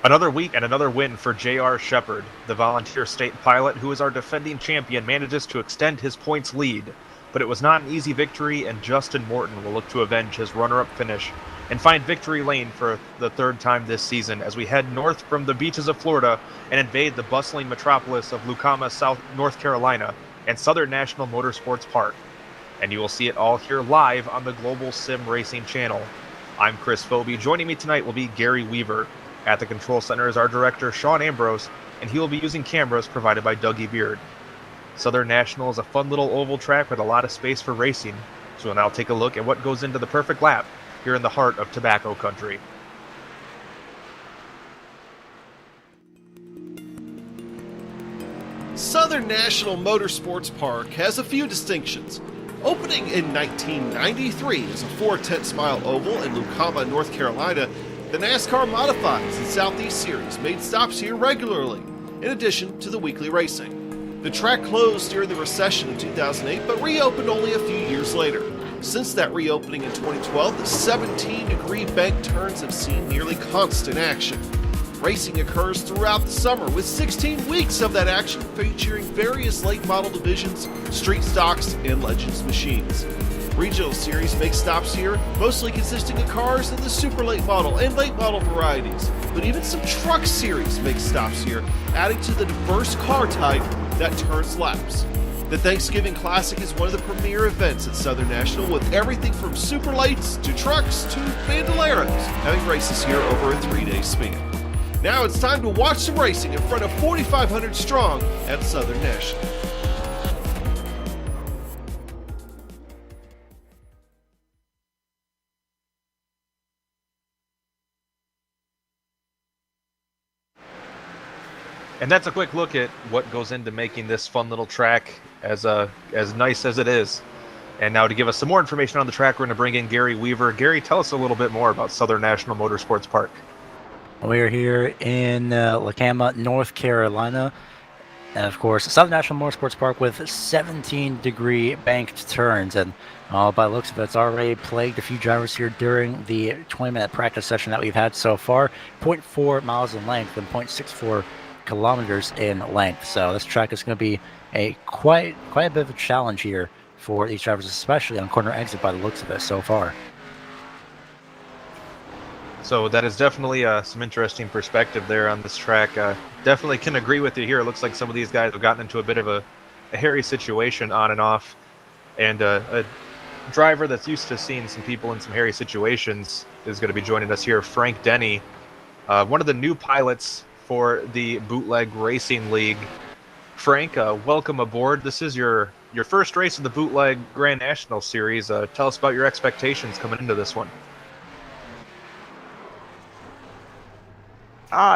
Another week and another win for J.R. Shepard. The volunteer state pilot, who is our defending champion, manages to extend his points lead. But it was not an easy victory, and Justin Morton will look to avenge his runner-up finish and find victory lane for the third time this season as we head north from the beaches of Florida and invade the bustling metropolis of Lucama, North Carolina, and Southern National Motorsports Park. And you will see it all here live on the Global SimRacing Channel. I'm Chris Phobie. Joining me tonight will be Gary Weaver. At the control center is our director, Sean Ambrose, and he will be using cameras provided by Dougie Beard. Southern National is a fun little oval track with a lot of space for racing, so we'll now take a look at what goes into the perfect lap here in the heart of tobacco country. Southern National Motorsports Park has a few distinctions. Opening in 1993 as a 4/10 mile oval in Lucama, North Carolina, the NASCAR Modifieds and Southeast Series made stops here regularly, in addition to the weekly racing. The track closed during the recession in 2008, but reopened only a few years later. Since that reopening in 2012, the 17-degree bank turns have seen nearly constant action. Racing occurs throughout the summer, with 16 weeks of that action featuring various late model divisions, street stocks, and Legends machines. Regional series make stops here, mostly consisting of cars in the super late model and late model varieties, but even some truck series make stops here, adding to the diverse car type that turns laps. The Thanksgiving Classic is one of the premier events at Southern National, with everything from super lates to trucks to bandoleros having races here over a 3-day span. Now it's time to watch some racing in front of 4,500 strong at Southern National. And that's a quick look at what goes into making this fun little track as nice as it is. And now to give us some more information on the track, we're going to bring in Gary Weaver. Gary, tell us a little bit more about Southern National Motorsports Park. We are here in Lucama, North Carolina. And of course, Southern National Motorsports Park with 17-degree banked turns. And by the looks of it, it's already plagued a few drivers here during the 20-minute practice session that we've had so far. 0.4 miles in length and 0.64 kilometers in length. So this track is going to be a quite a bit of a challenge here for these drivers, especially on corner exit by the looks of it so far. So that is definitely some interesting perspective there on this track. Definitely can agree with you here. It looks like some of these guys have gotten into a bit of a hairy situation on and off. And a driver that's used to seeing some people in some hairy situations is going to be joining us here, Frank Denny, one of the new pilots for the Bootleg Racing League. Frank, welcome aboard. This is your first race in the Bootleg Grand National Series. Tell us about your expectations coming into this one.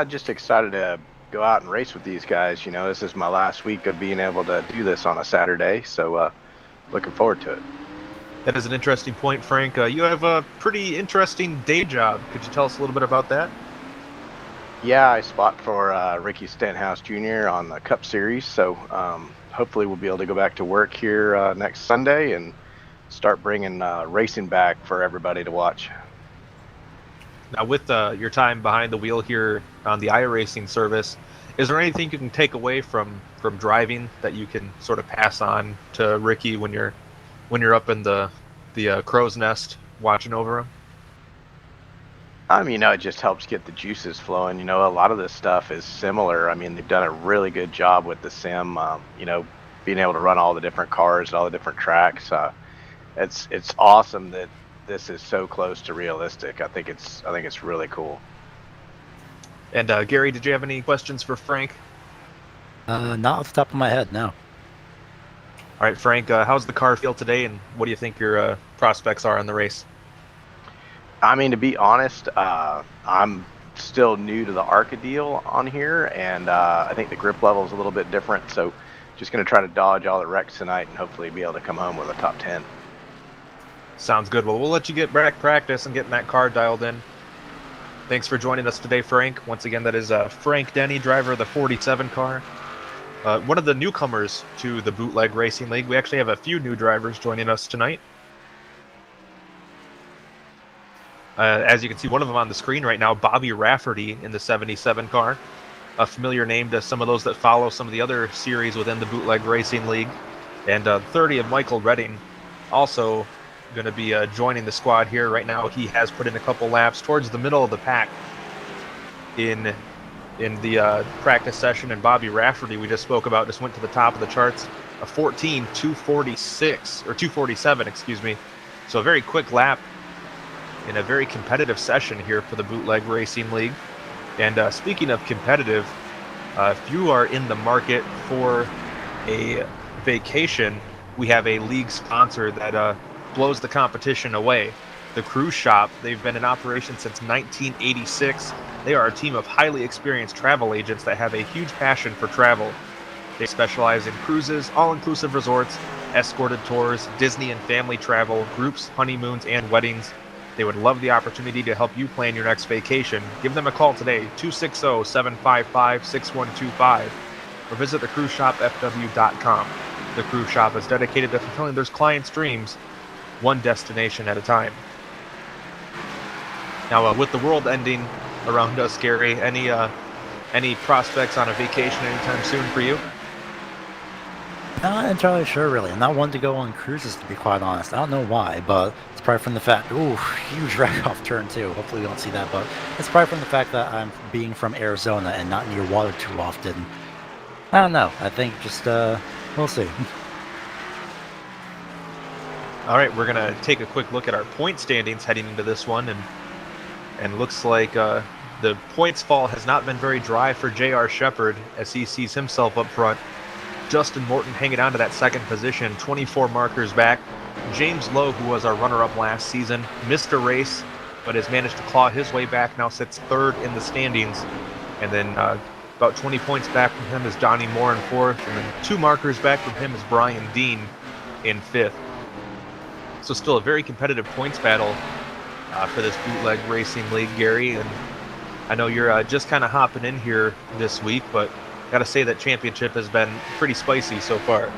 Just excited to go out and race with these guys. You know, this is my last week of being able to do this on a Saturday, so looking forward to it. That is an interesting point, Frank. You have a pretty interesting day job. Could you tell us a little bit about that? Yeah, I spot for Ricky Stenhouse Jr. on the Cup Series, so hopefully we'll be able to go back to work here next Sunday and start bringing racing back for everybody to watch. Now, with your time behind the wheel here on the iRacing service, is there anything you can take away from driving that you can sort of pass on to Ricky when you're up in the crow's nest watching over him? You know, it just helps get the juices flowing. You know, a lot of this stuff is similar. I mean, they've done a really good job with the sim. You know, being able to run all the different cars, all the different tracks. It's awesome that this is so close to realistic. I think it's really cool. And Gary, did you have any questions for Frank? Not off the top of my head, no. All right, Frank, how's the car feel today, and what do you think your prospects are in the race? I mean, to be honest, I'm still new to the ARCA deal on here, and I think the grip level is a little bit different, so just going to try to dodge all the wrecks tonight and hopefully be able to come home with a top 10. Sounds good. Well, we'll let you get back practice and getting that car dialed in. Thanks for joining us today, Frank. Once again, that is Frank Denny, driver of the 47 car. One of the newcomers to the Bootleg Racing League. We actually have a few new drivers joining us tonight. As you can see, one of them on the screen right now, Bobby Rafferty in the 77 car, a familiar name to some of those that follow some of the other series within the Bootleg Racing League. And 30 of Michael Redding, also going to be joining the squad here right now. He has put in a couple laps towards the middle of the pack in the practice session, and Bobby Rafferty, we just spoke about, just went to the top of the charts, a 14:246 or 2:47, excuse me. So a very quick lap in a very competitive session here for the Bootleg Racing League. And speaking of competitive, if you are in the market for a vacation, we have a league sponsor that blows the competition away. The Cruise Shop, they've been in operation since 1986. They are a team of highly experienced travel agents that have a huge passion for travel. They specialize in cruises, all-inclusive resorts, escorted tours, Disney and family travel, groups, honeymoons, and weddings. They would love the opportunity to help you plan your next vacation. Give them a call today, 260-755-6125, or visit thecruiseshopfw.com. The Cruise Shop is dedicated to fulfilling their clients' dreams, one destination at a time. Now, with the world ending around us, Gary, any prospects on a vacation anytime soon for you? Not entirely sure, really. I'm not one to go on cruises, to be quite honest. I don't know why, but it's probably from the fact, huge wreck off turn 2. Hopefully we don't see that, but it's probably from the fact that I'm being from Arizona and not near water too often. I don't know. I think just, we'll see. All right, we're going to take a quick look at our point standings heading into this one, and looks like the points fall has not been very dry for J.R. Shepard as he sees himself up front. Justin Morton hanging on to that second position, 24 markers back. James Lowe, who was our runner-up last season, missed a race, but has managed to claw his way back, now sits third in the standings. And then about 20 points back from him is Donnie Moore in fourth, and then 2 markers back from him is Brian Dean in fifth. So still a very competitive points battle for this Bootleg Racing League, Gary. And I know you're just kind of hopping in here this week, but got to say that championship has been pretty spicy so far.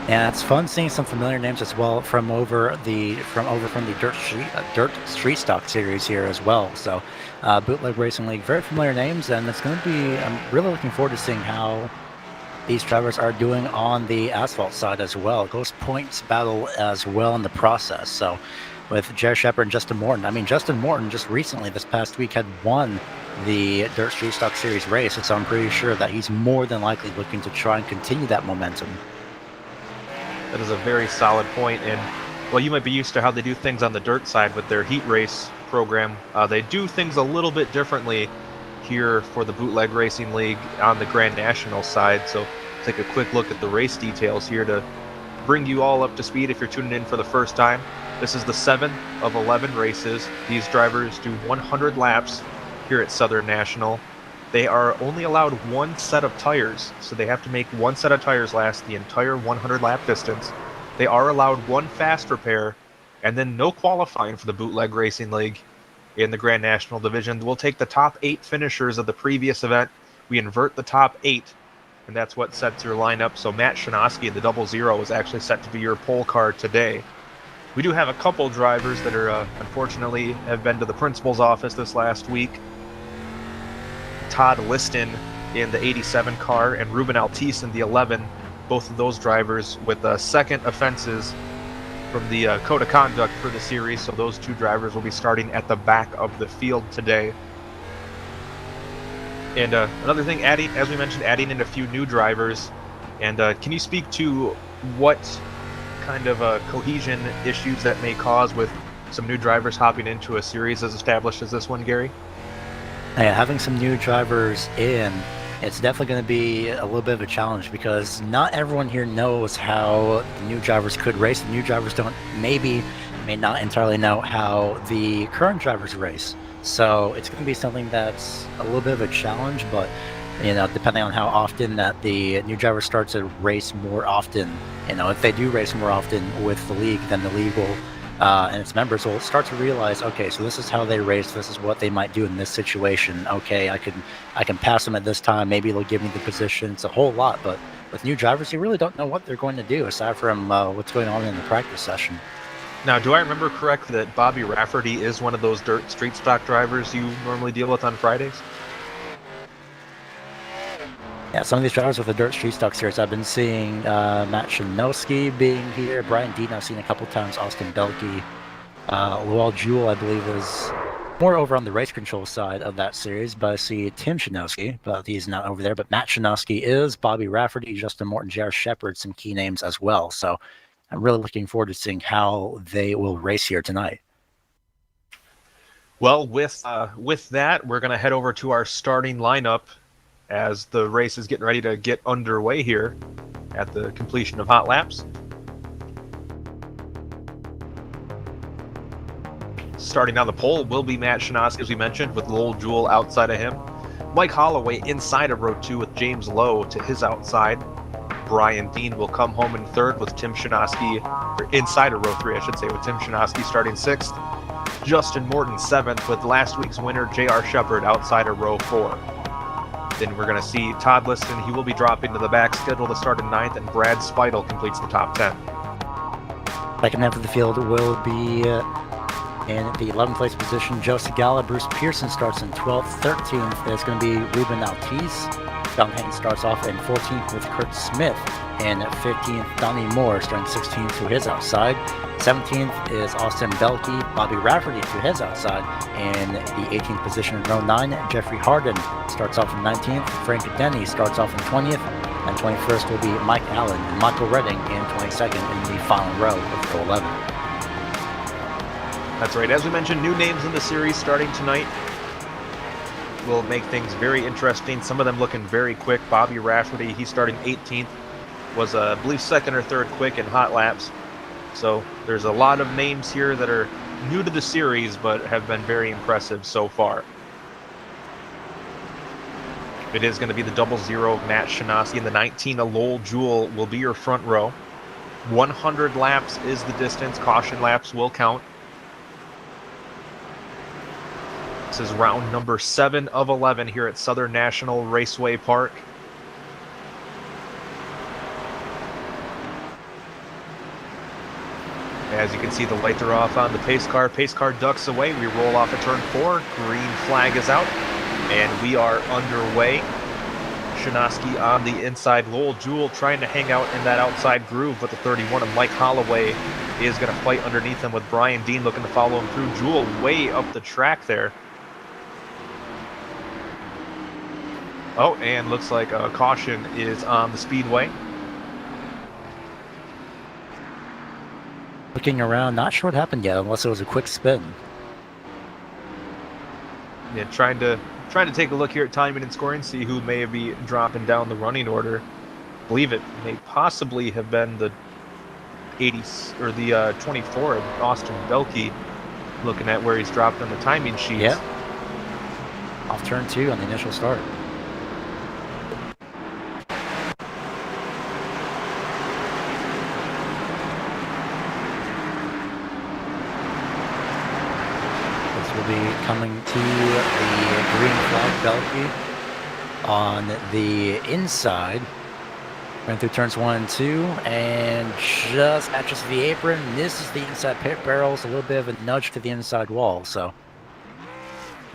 Yeah, it's fun seeing some familiar names as well from over from the Dirt Street Stock series here as well. So, Bootleg Racing League, very familiar names, and it's going to be. I'm really looking forward to seeing how these drivers are doing on the asphalt side as well. It goes points battle as well in the process. So, with J.R. Shepard and Justin Morton. I mean, Justin Morton just recently, this past week, had won the Dirt Street Stock Series race, and so I'm pretty sure that he's more than likely looking to try and continue that momentum. That is a very solid point, and well, you might be used to how they do things on the dirt side with their heat race program. They do things a little bit differently here for the Bootleg Racing League on the Grand National side, so take a quick look at the race details here to bring you all up to speed if you're tuning in for the first time. This is the 7th of 11 races. These drivers do 100 laps here at Southern National. They are only allowed 1 set of tires, so they have to make 1 set of tires last the entire 100 lap distance. They are allowed 1 fast repair, and then no qualifying for the Bootleg Racing League in the Grand National Division. We'll take the top 8 finishers of the previous event. We invert the top 8, and that's what sets your lineup. So Matt Shinosky in the 00 is actually set to be your pole car today. We do have a couple drivers that are unfortunately have been to the principal's office this last week. Todd Liston in the 87 car and Ruben Altice in the 11. Both of those drivers with second offenses from the code of conduct for the series. So those 2 drivers will be starting at the back of the field today. And another thing, as we mentioned, adding in a few new drivers. And can you speak to what kind of cohesion issues that may cause with some new drivers hopping into a series as established as this one, Gary? Yeah, having some new drivers in, it's definitely going to be a little bit of a challenge because not everyone here knows how the new drivers could race. The new drivers may not entirely know how the current drivers race. So it's going to be something that's a little bit of a challenge, but depending on how often that the new drivers start to race more often, if they do race more often with the league, then the league will and its members will start to realize, okay, so this is how they race, this is what they might do in this situation. Okay, I can pass them at this time, maybe they'll give me the position. It's a whole lot, but with new drivers, you really don't know what they're going to do aside from what's going on in the practice session. Now, do I remember correctly that Bobby Rafferty is one of those dirt street stock drivers you normally deal with on Fridays? Yeah, some of these drivers with the Dirt Street Stock Series, I've been seeing Matt Shanowski being here, Brian Dean I've seen a couple times, Austin Belkey. Lual Jewell, I believe, is more over on the race control side of that series, but I see Tim Shanowski, but he's not over there. But Matt Shanowski is, Bobby Rafferty, Justin Morton, J.R. Shepard, some key names as well. So I'm really looking forward to seeing how they will race here tonight. Well, with that, we're going to head over to our starting lineup as the race is getting ready to get underway here at the completion of hot laps. Starting on the pole will be Matt Shanowski, as we mentioned, with Lowell Jewell outside of him. Mike Holloway inside of row 2 with James Lowe to his outside. Brian Dean will come home in third with Tim Shanowski, or inside of row 3, I should say, with Tim Shanowski starting 6th. Justin Morton 7th with last week's winner J.R. Shepard outside of row 4. Then we're going to see Todd Liston. He will be dropping to the back, scheduled to start in 9th, and Brad Speidel completes the top 10. Second half of the field will be in the 11th place position, Joe Segala. Bruce Pearson starts in 12th. 13th is going to be Ruben Altiz. Don Haynes starts off in 14th with Kurt Smith. And 15th, Donnie Moore starting 16th to his outside. 17th is Austin Belkey, Bobby Rafferty to his outside. In the 18th position in row 9, Jeffrey Harden starts off in 19th. Frank Denny starts off in 20th. And 21st will be Mike Allen and Michael Redding in 22nd in the final row of row 11. That's right. As we mentioned, new names in the series starting tonight will make things very interesting. Some of them looking very quick. Bobby Rafferty, he's starting 18th. Was, I believe, 2nd or 3rd quick in hot laps. So there's a lot of names here that are new to the series but have been very impressive so far. It is going to be the 00 of Matt Shanowski, and the 19 of Lowell Jewell will be your front row. 100 laps is the distance. Caution laps will count. This is round number 7 of 11 here at Southern National Raceway Park. As you can see, the lights are off on the pace car. Pace car ducks away. We roll off at turn 4. Green flag is out, and we are underway. Shanowski on the inside. Lowell Jewell trying to hang out in that outside groove, but the 31 of Mike Holloway is going to fight underneath him with Brian Dean looking to follow him through. Jewell way up the track there. Oh, and looks like a caution is on the Speedway. Looking around, not sure what happened yet, unless it was a quick spin. Yeah, trying to take a look here at timing and scoring, see who may be dropping down the running order. I believe it may possibly have been the 80s or the 24 of Austin Belkey. Looking at where he's dropped on the timing sheet. Yeah. Off turn 2 on the initial start. Coming to the green flag Belkey on the inside. Went through turns 1 and 2 and just matches the apron. Misses the inside pit barrels, a little bit of a nudge to the inside wall. So,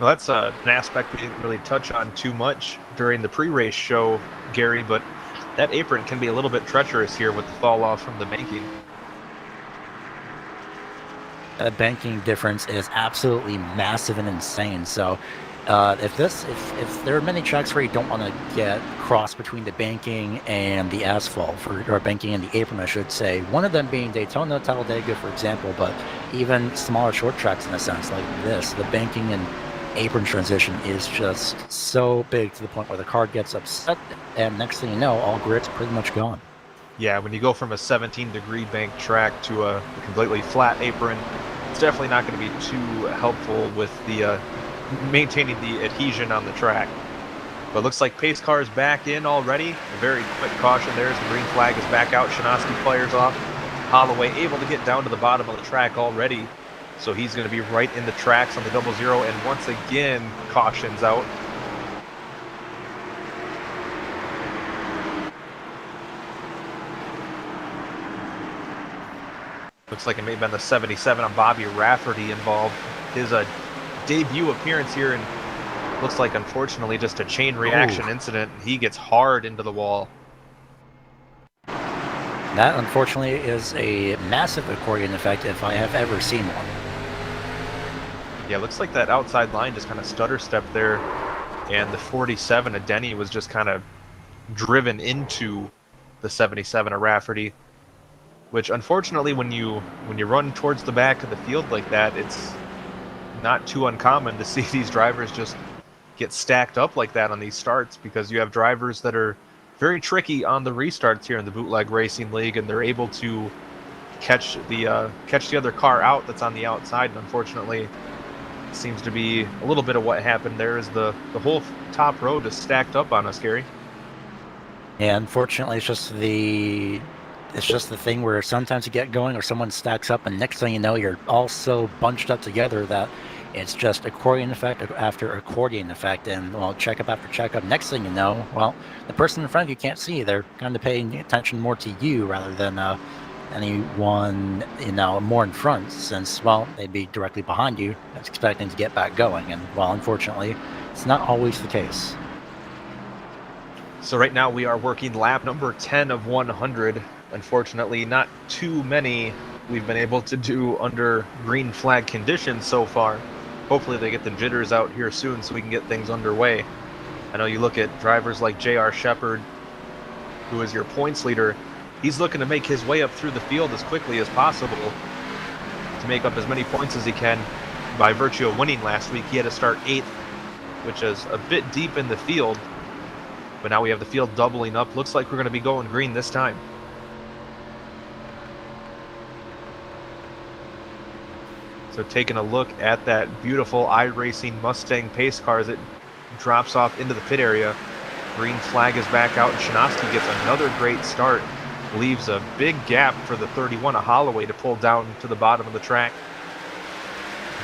well, that's an aspect we didn't really touch on too much during the pre-race show, Gary, but that apron can be a little bit treacherous here with the fall off from the banking. That banking difference is absolutely massive and insane. So if there are many tracks where you don't want to get crossed between the banking and the asphalt, or banking and the apron, I should say, one of them being Daytona, Talladega, for example, but even smaller short tracks in a sense like this, the banking and apron transition is just so big to the point where the car gets upset, and next thing you know, all grit's pretty much gone. Yeah, when you go from a 17-degree bank track to a completely flat apron, it's definitely not going to be too helpful with the maintaining the adhesion on the track. But it looks like pace car is back in already. A very quick caution there as the green flag is back out. Shanowski fires off. Holloway able to get down to the bottom of the track already. So he's going to be right in the tracks on the 00, and once again, caution's out. Looks like it may have been the 77 on Bobby Rafferty involved. His debut appearance here, and looks like, unfortunately, just a chain reaction incident. He gets hard into the wall. That, unfortunately, is a massive accordion effect if I have ever seen one. Yeah, looks like that outside line just kind of stutter stepped there, and the 47 of Denny was just kind of driven into the 77 of Rafferty, which, unfortunately, when you run towards the back of the field like that, it's not too uncommon to see these drivers just get stacked up like that on these starts, because you have drivers that are very tricky on the restarts here in the Bootleg Racing League, and they're able to catch the other car out that's on the outside. And unfortunately, it seems to be a little bit of what happened there, is the whole top row just stacked up on us, Gary. Yeah, unfortunately, it's just the thing where sometimes you get going or someone stacks up, and next thing you know, you're all so bunched up together that it's just accordion effect after accordion effect, and, well, checkup after checkup. Next thing you know, well, the person in front of you can't see. They're kind of paying attention more to you rather than anyone, more in front, since, well, they'd be directly behind you expecting to get back going. And, well, unfortunately, it's not always the case. So right now we are working lap number 10 of 100. Unfortunately, not too many we've been able to do under green flag conditions so far. Hopefully they get the jitters out here soon so we can get things underway. I know you look at drivers like J.R. Shepard, who is your points leader. He's looking to make his way up through the field as quickly as possible to make up as many points as he can. By virtue of winning last week, he had to start 8th, which is a bit deep in the field. But now we have the field doubling up. Looks like we're going to be going green this time. So taking a look at that beautiful iRacing Mustang pace car as it drops off into the pit area. Green flag is back out, and Shinovsky gets another great start. Leaves a big gap for the 31 of Holloway to pull down to the bottom of the track.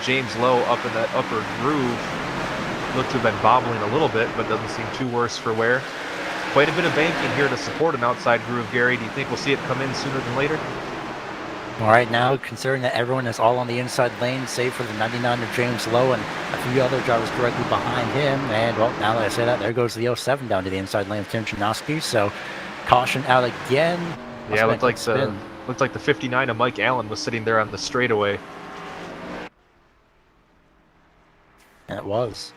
James Lowe up in that upper groove. Looked to have been bobbling a little bit, but doesn't seem too worse for wear. Quite a bit of banking here to support an outside groove, Gary. Do you think we'll see it come in sooner than later? All right, now, considering that everyone is all on the inside lane, save for the 99 of James Lowe and a few other drivers directly behind him, and, well, now that I say that, there goes the 07 down to the inside lane of Tim Chinosky, so caution out again. Yeah, looked like the 59 of Mike Allen was sitting there on the straightaway. And it was.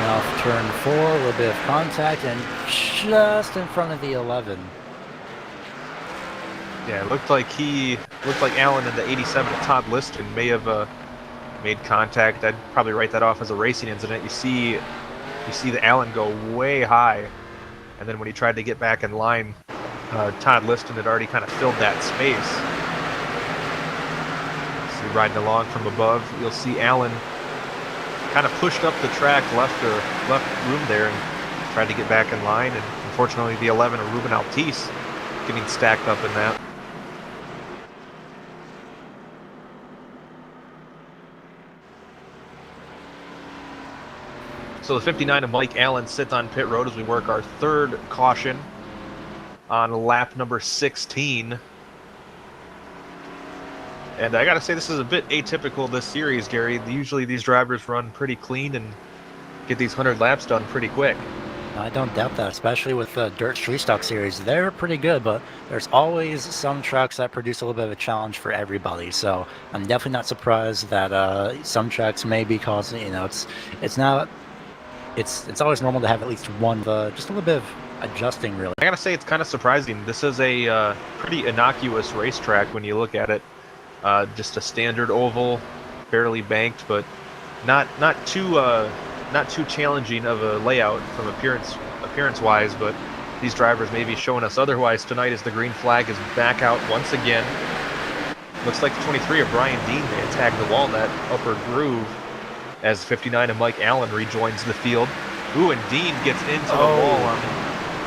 Off turn 4, a little bit of contact, and just in front of the 11. Yeah, it looked like Allen in the 87 of Todd Liston may have made contact. I'd probably write that off as a racing incident. You see the Allen go way high, and then when he tried to get back in line, Todd Liston had already kind of filled that space. See, riding along from above, you'll see Allen kind of pushed up the track, left room there, and tried to get back in line. And unfortunately, the 11 of Ruben Altice getting stacked up in that. So the 59 of Mike Allen sits on pit road as we work our third caution on lap number 16. And I gotta say, this is a bit atypical this series, Gary. Usually these drivers run pretty clean and get these 100 laps done pretty quick. I don't doubt that, especially with the Dirt Street Stock Series. They're pretty good, but there's always some tracks that produce a little bit of a challenge for everybody. So I'm definitely not surprised that some tracks may be causing, it's always normal to have at least one, just a little bit of adjusting, really. I gotta say, it's kind of surprising. This is a pretty innocuous racetrack when you look at it. Just a standard oval, barely banked, but not too challenging of a layout from appearance wise. But these drivers may be showing us otherwise tonight, as the green flag is back out once again. Looks like the 23 of Brian Dean may attack the wall in that upper groove as 59 of Mike Allen rejoins the field. Ooh, and Dean gets into the wall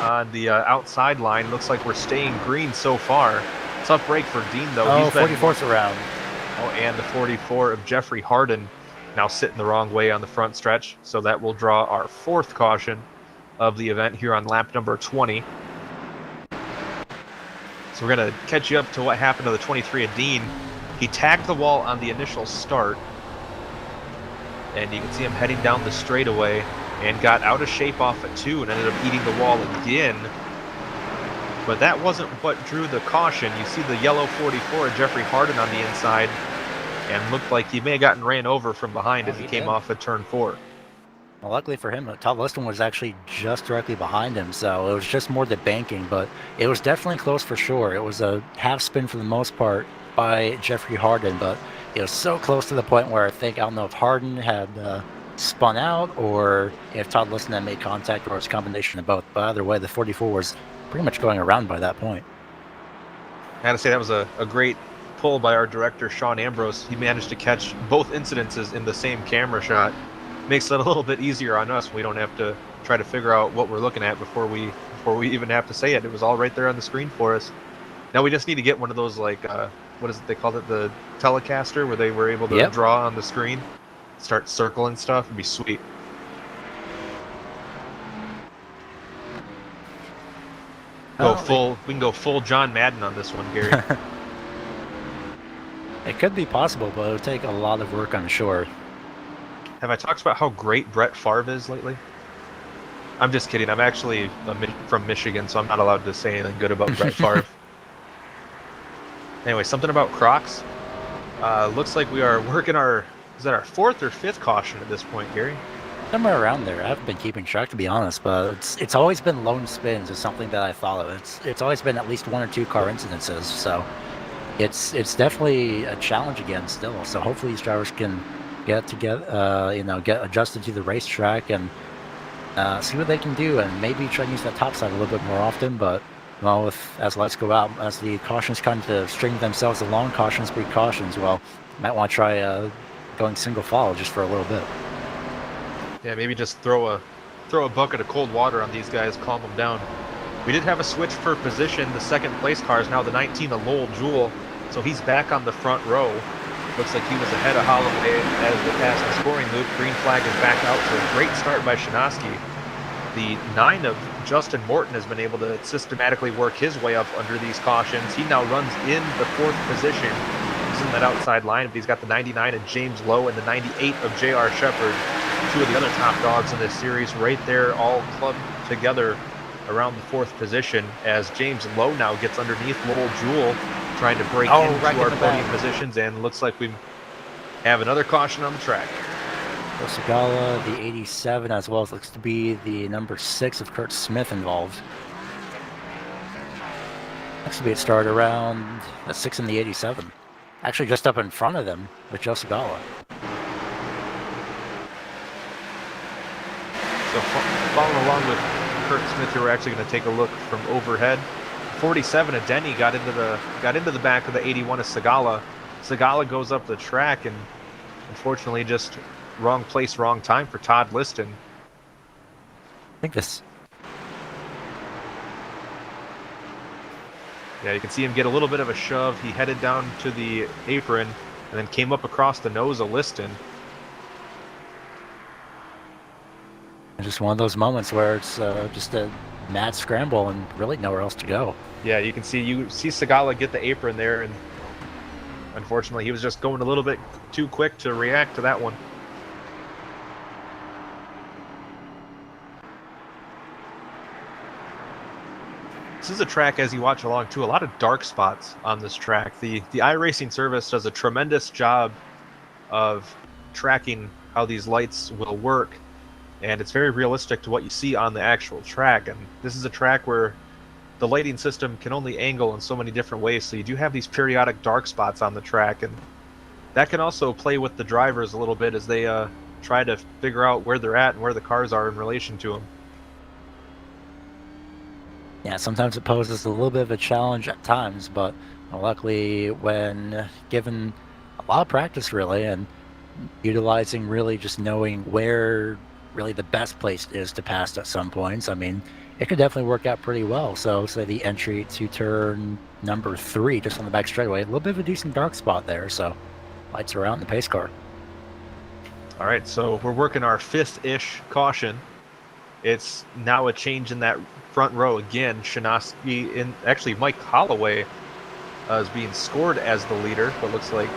on the outside line. Looks like we're staying green so far. Tough break for Dean, though. Oh, 44th around. Oh, and the 44 of Jeffrey Harden now sitting the wrong way on the front stretch. So that will draw our fourth caution of the event here on lap number 20. So we're going to catch you up to what happened to the 23 of Dean. He tagged the wall on the initial start, and you can see him heading down the straightaway and got out of shape off at 2 and ended up eating the wall again. But that wasn't what drew the caution. You see the yellow 44 of Jeffrey Harden on the inside, and looked like he may have gotten ran over from behind as he came off at turn 4. Well, luckily for him, Todd Liston was actually just directly behind him, so it was just more the banking, but it was definitely close for sure. It was a half spin for the most part by Jeffrey Harden, but it was so close to the point where I don't know if Harden had spun out or if Todd Liston had made contact, or it's a combination of both. But either way, the 44 was pretty much going around by that point. I had to say that was a great pull by our director, Sean Ambrose. He managed to catch both incidences in the same camera shot. Makes it a little bit easier on us. We don't have to try to figure out what we're looking at before we even have to say it. It was all right there on the screen for us. Now we just need to get one of those, like, what is it they called it, the Telecaster, where they were able to draw on the screen, start circling stuff. It'd be sweet. We can go full John Madden on this one, Gary. It could be possible, but it would take a lot of work, I'm sure. Have I talked about how great Brett Favre is lately? I'm just kidding. I'm actually from Michigan, so I'm not allowed to say anything good about Brett Favre. Anyway, something about Crocs. Looks like we are working is that our 4th or 5th caution at this point, Gary? Somewhere around there. I haven't been keeping track, to be honest, but it's always been lone spins is something that I follow. It's always been at least 1 or 2 car incidences, so it's definitely a challenge again still. So hopefully these drivers can get adjusted to the racetrack and see what they can do, and maybe try to use that top side a little bit more often. But well, as lights go out, as the cautions kind of string themselves along, cautions breed cautions, well, might want to try going single file just for a little bit. Yeah, maybe just throw a bucket of cold water on these guys, calm them down. We did have a switch for position. The second place car is now the 19 of Lowell Jewell, so he's back on the front row. Looks like he was ahead of Holloway as they passed the scoring loop. Green flag is back out, so a great start by Shinosky. The 9 of Justin Morton has been able to systematically work his way up under these cautions. He now runs in the 4th position. He's in that outside line, but he's got the 99 of James Lowe and the 98 of J.R. Shepard, 2 of the other top dogs in this series, right there, all clubbed together around the 4th position, as James Lowe now gets underneath Lowell Jewell, trying to break into our podium positions, and looks like we have another caution on the track. Osagala, the 87, as well as looks to be the number 6 of Kurt Smith involved. Looks to be it started around the 6 and the 87. Actually just up in front of them with Josagala. So following along with Kurt Smith here, we're actually going to take a look from overhead. 47 of Denny got into the back of the 81 of Segala. Segala goes up the track, and unfortunately just wrong place, wrong time for Todd Liston. I think this. Yeah, you can see him get a little bit of a shove. He headed down to the apron and then came up across the nose of Liston. Just one of those moments where it's just a mad scramble and really nowhere else to go. Yeah, you see Segala get the apron there, and unfortunately he was just going a little bit too quick to react to that one. This is a track, as you watch along, too, a lot of dark spots on this track. The iRacing service does a tremendous job of tracking how these lights will work, and it's very realistic to what you see on the actual track. And this is a track where the lighting system can only angle in so many different ways, so you do have these periodic dark spots on the track, and that can also play with the drivers a little bit as they try to figure out where they're at and where the cars are in relation to them. Yeah, sometimes it poses a little bit of a challenge at times, but luckily when given a lot of practice really, and utilizing really just knowing where really the best place is to pass at some points, I mean, it could definitely work out pretty well. So say the entry to turn number 3 just on the back straightaway, a little bit of a decent dark spot there, so lights are out in the pace car. All right, so we're working our 5th-ish caution. It's now a change in that front row again. Actually Mike Holloway is being scored as the leader, but looks like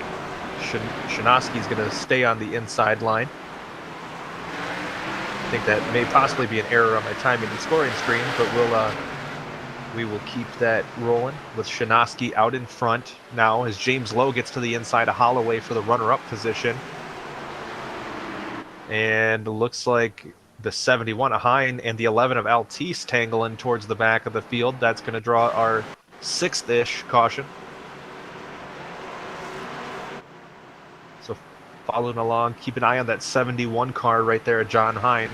Shanoski's going to stay on the inside line. I think that may possibly be an error on my timing and scoring screen, but we will keep that rolling with Shanoski out in front now as James Lowe gets to the inside of Holloway for the runner-up position. And it looks like the 71 of Hine and the 11 of Altice tangling towards the back of the field. That's going to draw our 6th-ish caution. So following along, keep an eye on that 71 car right there, John Hine.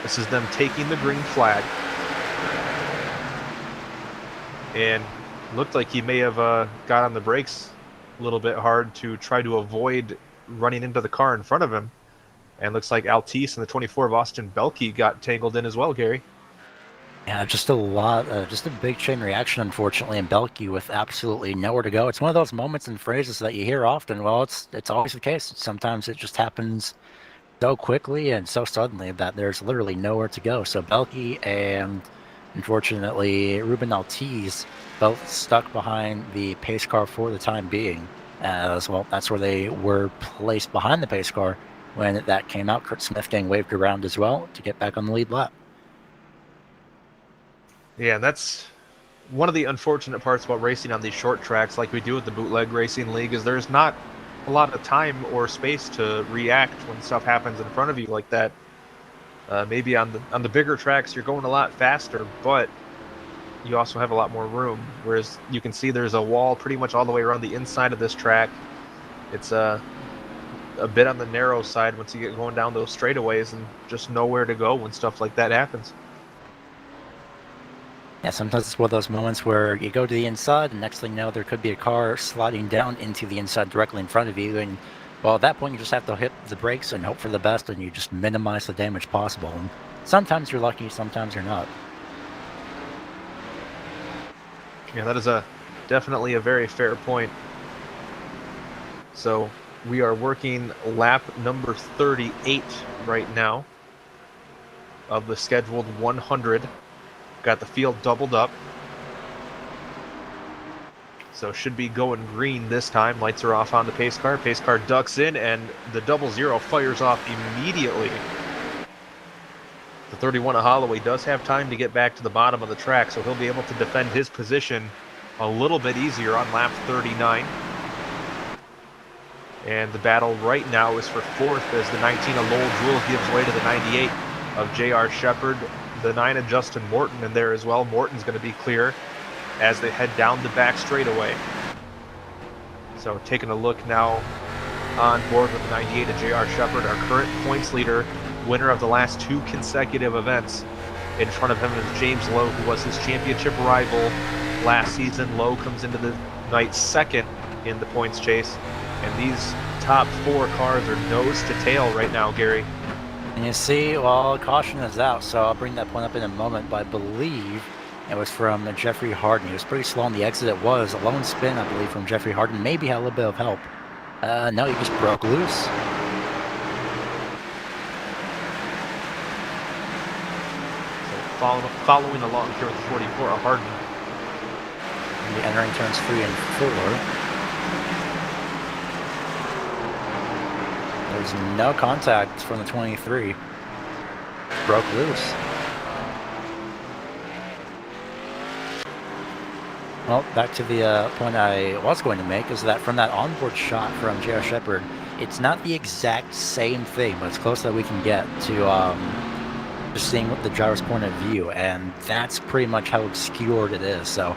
This is them taking the green flag. And looked like he may have got on the brakes a little bit hard to try to avoid running into the car in front of him. And looks like Altice and the 24 of Austin Belke got tangled in as well, Gary. Yeah, just a big chain reaction, unfortunately, and Belke with absolutely nowhere to go. It's one of those moments and phrases that you hear often. Well, it's always the case. Sometimes it just happens so quickly and so suddenly that there's literally nowhere to go. So Belke and, unfortunately, Ruben Altice both stuck behind the pace car for the time being. As well, that's where they were placed behind the pace car when that came out. Kurt Smith getting waved around as well to get back on the lead lap. Yeah, and that's one of the unfortunate parts about racing on these short tracks like we do with the Bootleg Racing League is there's not a lot of time or space to react when stuff happens in front of you like that. Maybe on the bigger tracks you're going a lot faster, but you also have a lot more room. Whereas you can see there's a wall pretty much all the way around the inside of this track. It's a bit on the narrow side once you get going down those straightaways and just nowhere to go when stuff like that happens. Yeah, sometimes it's one of those moments where you go to the inside, and next thing you know, there could be a car sliding down into the inside directly in front of you, and well, at that point, you just have to hit the brakes and hope for the best, and you just minimize the damage possible. And sometimes you're lucky, sometimes you're not. Yeah, that is definitely a very fair point. So we are working lap number 38 right now of the scheduled 100. Got the field doubled up. So should be going green this time. Lights are off on the pace car. Pace car ducks in and the 00 fires off immediately. The 31 of Holloway does have time to get back to the bottom of the track, so he'll be able to defend his position a little bit easier on lap 39. And the battle right now is for 4th as the 19 of Lowell Jewell gives way to the 98 of J.R. Shepard. The 9 of Justin Morton in there as well. Morton's going to be clear as they head down the back straightaway. So taking a look now on board with the 98 of J.R. Shepard, our current points leader, winner of the last 2 consecutive events. In front of him is James Lowe, who was his championship rival last season. Lowe comes into the night 2nd in the points chase. And these top 4 cars are nose to tail right now, Gary. And you see, well, caution is out, so I'll bring that point up in a moment, but I believe it was from Jeffrey Harden. He was pretty slow on the exit. It was a lone spin, I believe, from Jeffrey Harden. Maybe had a little bit of help. No, he just broke loose. So following along here with the 44 of Harden. And entering turns 3 and 4. There's no contact from the 23. Broke loose. Well, back to the point I was going to make is that from that onboard shot from J.R. Shepard, it's not the exact same thing, but it's close that we can get to just seeing the driver's point of view, and that's pretty much how obscured it is. So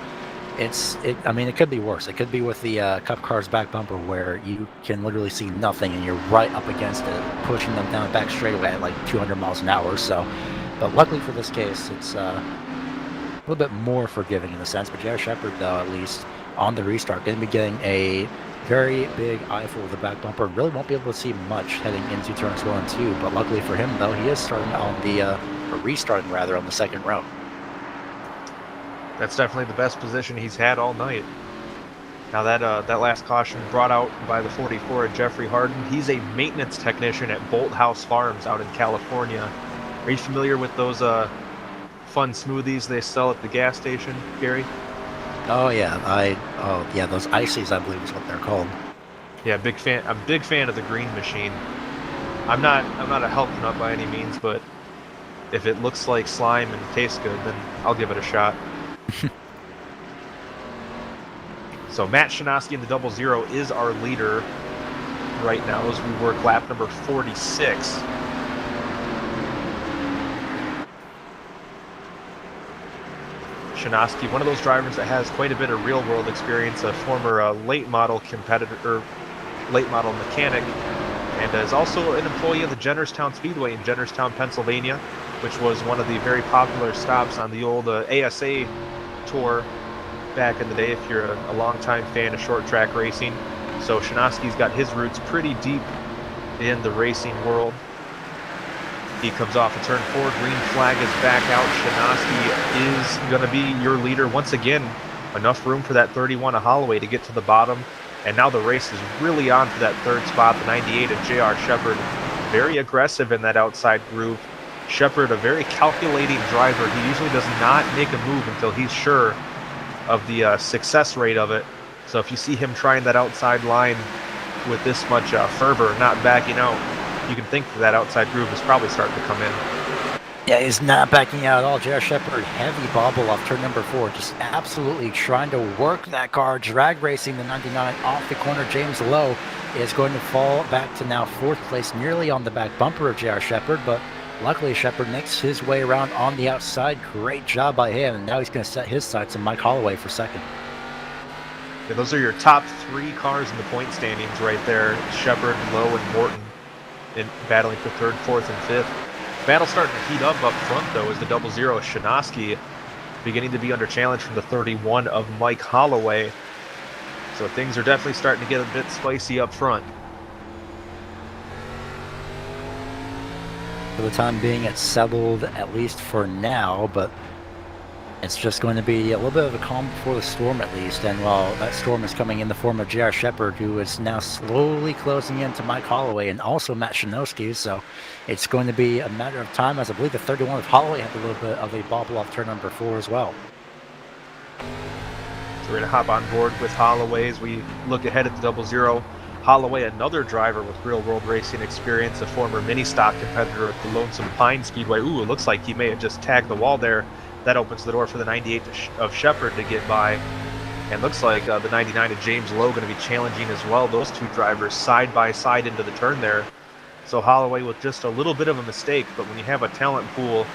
I mean, it could be worse. It could be with the Cup car's back bumper where you can literally see nothing and you're right up against it, pushing them down the back straightaway at like 200 miles an hour. So, but luckily for this case, it's a little bit more forgiving in a sense. But J.R. Shepard, though, at least on the restart, going to be getting a very big eyeful of the back bumper. Really won't be able to see much heading into turns 1 and 2. But luckily for him, though, he is starting on the, or restarting rather, on the 2nd row. That's definitely the best position he's had all night. Now that last caution brought out by the 44 of Jeffrey Harden. He's a maintenance technician at Bolt House Farms out in California. Are you familiar with those fun smoothies they sell at the gas station, Gary? Oh yeah, those ices, I believe is what they're called. Yeah, big fan. I'm a big fan of the green machine. I'm not a health nut by any means, but if it looks like slime and tastes good, then I'll give it a shot. So Matt Shanoski in the 00 is our leader right now as we work lap number 46. Shanoski, one of those drivers that has quite a bit of real-world experience, a former late model competitor, or late model mechanic, and is also an employee of the Jennerstown Speedway in Jennerstown, Pennsylvania, which was one of the very popular stops on the old ASA tour back in the day, if you're a longtime fan of short track racing. So Shanoski's got his roots pretty deep in the racing world. He comes off of turn 4, green flag is back out. Shanoski is going to be your leader once again. Enough room for that 31 of Holloway to get to the bottom. And now the race is really on for that third spot. The 98 of J.R. Shepard, very aggressive in that outside groove. Shepard, a very calculating driver. He usually does not make a move until he's sure of the success rate of it. So if you see him trying that outside line with this much fervor, not backing out, you can think that outside groove is probably starting to come in. Yeah, he's not backing out at all. J.R. Shepard, heavy bobble off turn number 4, just absolutely trying to work that car, drag racing the 99 off the corner. James Lowe is going to fall back to now 4th place, nearly on the back bumper of J.R. Shepard, but luckily Shepard makes his way around on the outside. Great job by him, and now he's going to set his sights on Mike Holloway for 2nd. Yeah, those are your top 3 cars in the point standings right there. Shepard, Lowe, and Morton in battling for 3rd, 4th, and 5th. Battle starting to heat up front, though, as the 00 Shanoski beginning to be under challenge from the 31 of Mike Holloway. So things are definitely starting to get a bit spicy up front. For the time being, it's settled, at least for now, but it's just going to be a little bit of a calm before the storm, at least. And while that storm is coming in the form of J.R. Shepard, who is now slowly closing in to Mike Holloway and also Matt Shanoski, so it's going to be a matter of time, as I believe the 31 of Holloway had a little bit of a bobble off turn number 4 as well. So we're going to hop on board with Holloway as we look ahead at the 00. Holloway, another driver with real-world racing experience, a former mini-stock competitor at the Lonesome Pine Speedway. Ooh, it looks like he may have just tagged the wall there. That opens the door for the 98 of Shepard to get by. And looks like the 99 of James Lowe going to be challenging as well. Those two drivers side by side into the turn there. So Holloway with just a little bit of a mistake, but when you have a talent pool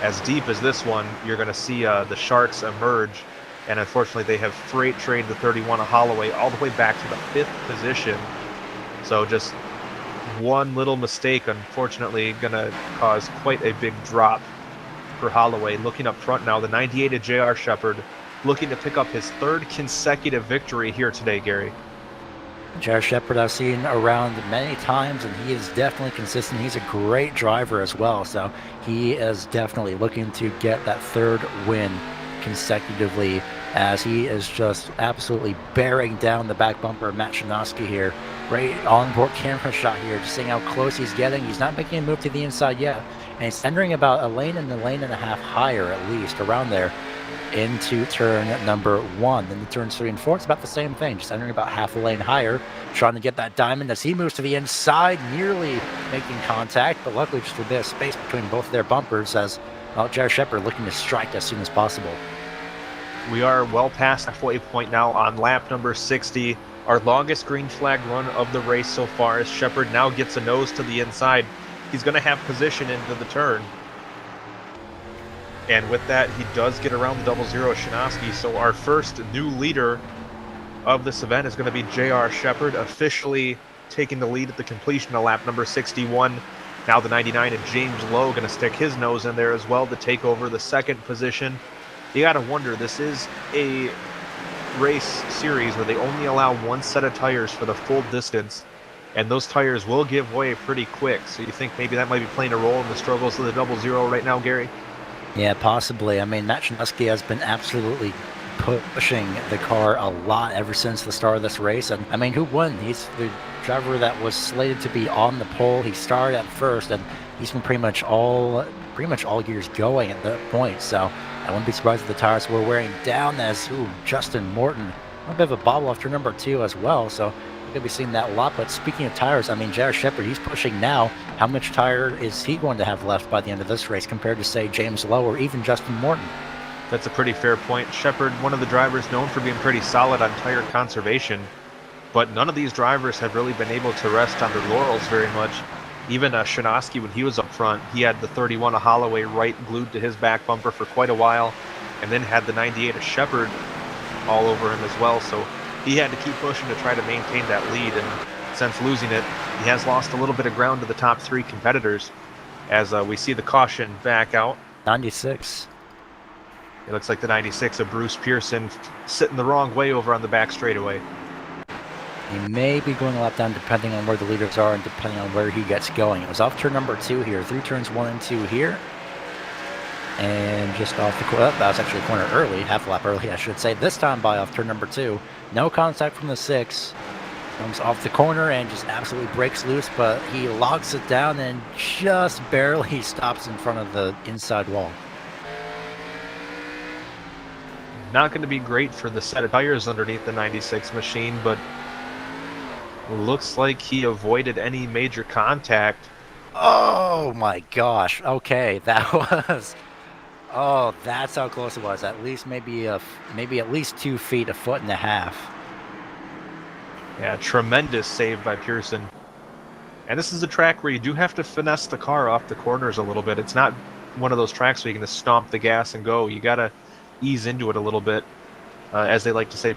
as deep as this one, you're going to see the Sharks emerge. And unfortunately, they have freight trained the 31 of Holloway all the way back to the 5th position. So just one little mistake, unfortunately, going to cause quite a big drop for Holloway. Looking up front now, the 98 of J.R. Shepard looking to pick up his 3rd consecutive victory here today, Gary. J.R. Shepard I've seen around many times, and he is definitely consistent. He's a great driver as well, so he is definitely looking to get that 3rd win consecutively, as he is just absolutely bearing down the back bumper of Matt Shanoski here. Great onboard camera shot here, just seeing how close he's getting. He's not making a move to the inside yet, and he's entering about a lane and a half higher, at least around there, into turn number 1. Then the turns 3 and 4, it's about the same thing, just entering about half a lane higher, trying to get that diamond as he moves to the inside, nearly making contact, but luckily just a bit of space between both of their bumpers, as well, J.R. Shepard looking to strike as soon as possible. We are well past halfway point now on lap number 60. Our longest green flag run of the race so far, as Shepard now gets a nose to the inside. He's going to have position into the turn. And with that, he does get around the 00 Shanoski. So our first new leader of this event is going to be J.R. Shepard, officially taking the lead at the completion of lap number 61. Now the 99 of James Lowe going to stick his nose in there as well to take over the 2nd position. You got to wonder, this is a race series where they only allow 1 set of tires for the full distance, and those tires will give way pretty quick. So you think maybe that might be playing a role in the struggles of the 00 right now, Gary? Yeah, possibly. I mean, Matt Shanoski has been absolutely pushing the car a lot ever since the start of this race. And I mean, who wouldn't? He's the driver that was slated to be on the pole. He started at first, and he's been pretty much all years going at that point. So I wouldn't be surprised if the tires were wearing down as Justin Morton, a bit of a bobble after number 2 as well. So we're gonna be seeing that a lot. But speaking of tires, I mean, J.R. Shepherd, he's pushing now. How much tire is he going to have left by the end of this race compared to, say, James Lowe or even Justin Morton? That's a pretty fair point. Shepherd, one of the drivers known for being pretty solid on tire conservation, but none of these drivers have really been able to rest on their laurels very much. Even Shinosky, when he was up front, he had the 31 of Holloway right glued to his back bumper for quite a while, and then had the 98 of Shepherd all over him as well. So he had to keep pushing to try to maintain that lead, and since losing it, he has lost a little bit of ground to the top 3 competitors as we see the caution back out. 96. It looks like the 96 of Bruce Pearson sitting the wrong way over on the back straightaway. He may be going a lap down depending on where the leaders are and depending on where he gets going. It was off turn number 2 here, through turns 1 and 2 here. And just off the corner, that was actually a corner early, half a lap early, I should say. This time by off turn number 2. No contact from the 6. Comes off the corner and just absolutely breaks loose, but he locks it down and just barely stops in front of the inside wall. Not going to be great for the set of tires underneath the 96 machine, but looks like he avoided any major contact. Oh my gosh. Okay, that was... Oh, that's how close it was. At least maybe at least 2 feet, a foot and a half. Yeah, tremendous save by Pearson. And this is a track where you do have to finesse the car off the corners a little bit. It's not one of those tracks where you can just stomp the gas and go. You got to ease into it a little bit. As they like to say,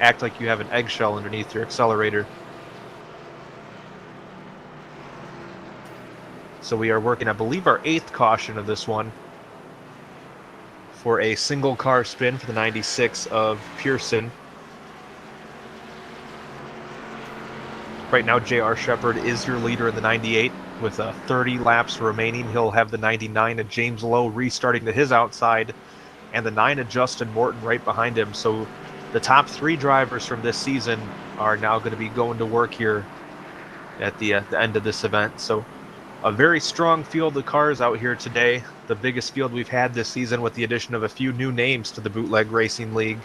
act like you have an eggshell underneath your accelerator. So we are working, I believe, our 8th caution of this one for a single car spin for the 96 of Pearson. Right now, J.R. Shepherd is your leader in the 98 with 30 laps remaining. He'll have the 99 of James Lowe restarting to his outside and the 9 of Justin Morton right behind him. So the top 3 drivers from this season are now going to be going to work here at the end of this event. So a very strong field of cars out here today. The biggest field we've had this season with the addition of a few new names to the Bootleg Racing League.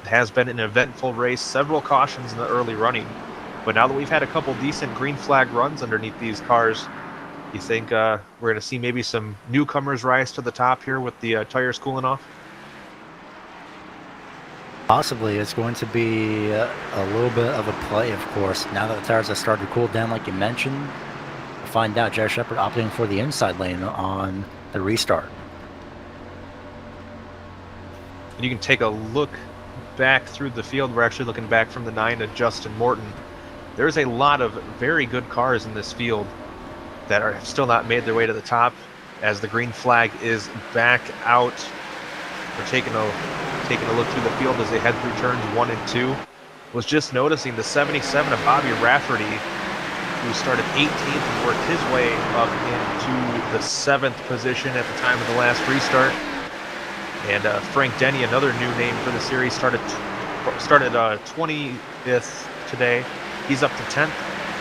It has been an eventful race, several cautions in the early running. But now that we've had a couple decent green flag runs underneath these cars, you think we're going to see maybe some newcomers rise to the top here with the tires cooling off? Possibly. It's going to be a little bit of a play, of course. Now that the tires have started to cool down, like you mentioned, we'll find out. J.R. Shepherd opting for the inside lane on the restart. And you can take a look back through the field. We're actually looking back from the 9 of Justin Morton. There's a lot of very good cars in this field that are still not made their way to the top as the green flag is back out. We're taking a look through the field as they head through turns 1 and 2. Was just noticing the 77 of Bobby Rafferty, who started 18th and worked his way up into the 7th position at the time of the last restart. And Frank Denny, another new name for the series, started 20th today. He's up to 10th,